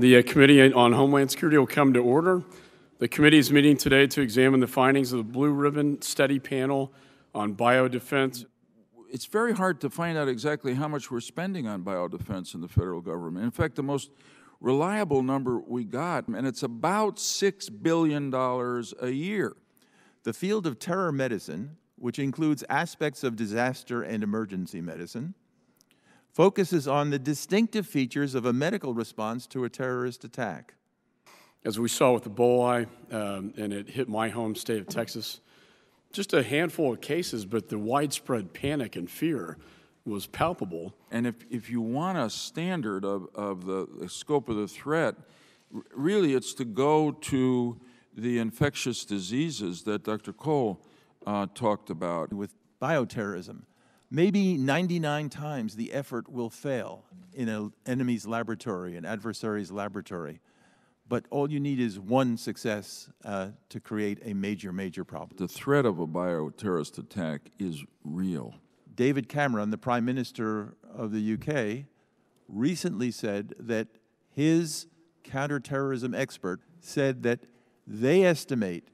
The Committee on Homeland Security will come to order. The committee is meeting today to examine the findings of the Blue Ribbon Study Panel on Biodefense. It's very hard to find out exactly how much we're spending on biodefense in the federal government. In fact, the most reliable number we got, and it's about $6 billion a year. The field of terror medicine, which includes aspects of disaster and emergency medicine, focuses on the distinctive features of a medical response to a terrorist attack. As we saw with Ebola, and it hit my home state of Texas, just a handful of cases, but the widespread panic and fear was palpable. And if you want a standard of the scope of the threat, really it's to go to the infectious diseases that Dr. Cole talked about. With bioterrorism, maybe 99 times the effort will fail in an enemy's laboratory, an adversary's laboratory. But all you need is one success to create a major, major problem. The threat of a bioterrorist attack is real. David Cameron, the Prime Minister of the UK, recently said that his counterterrorism expert said that they estimate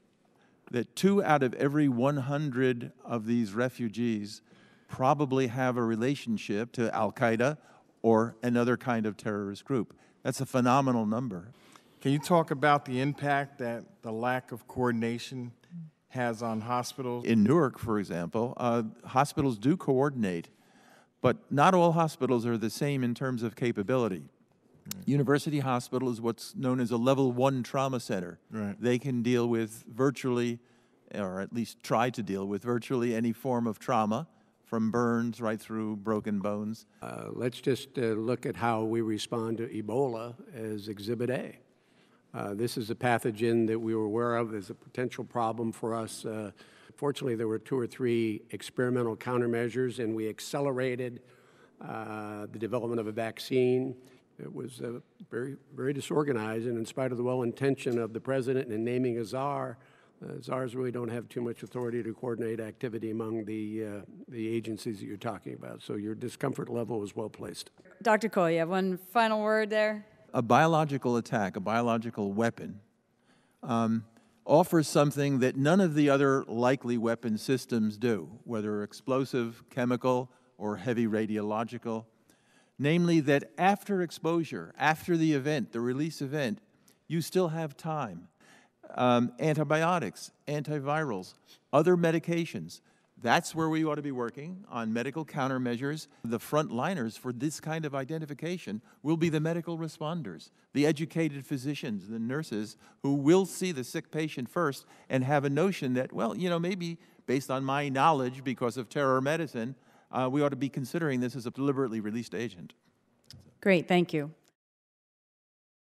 that 2 out of every 100 of these refugees probably have a relationship to Al-Qaeda or another kind of terrorist group. That's a phenomenal number. Can you talk about the impact that the lack of coordination has on hospitals? In Newark, for example, hospitals do coordinate, but not all hospitals are the same in terms of capability. Right. University Hospital is what's known as a level 1 trauma center. Right. They can deal with virtually, or at least try to deal with virtually any form of trauma, from burns right through broken bones. Let's just look at how we respond to Ebola as Exhibit A. This is a pathogen that we were aware of as a potential problem for us. Fortunately, there were 2 or 3 experimental countermeasures, and we accelerated the development of a vaccine. It was very, very disorganized, and in spite of the well-intention of the president in naming a czar, czars really don't have too much authority to coordinate activity among the agencies that you're talking about. So your discomfort level is well placed. Dr. Cole, you have one final word there? A biological attack, a biological weapon, offers something that none of the other likely weapon systems do, whether explosive, chemical, or heavy radiological. Namely that after exposure, after the event, the release event, you still have time. Antibiotics, antivirals, other medications. That's where we ought to be working on medical countermeasures. The frontliners for this kind of identification will be the medical responders, the educated physicians, the nurses who will see the sick patient first and have a notion that, well, you know, maybe based on my knowledge because of terror medicine, we ought to be considering this as a deliberately released agent. Great, thank you.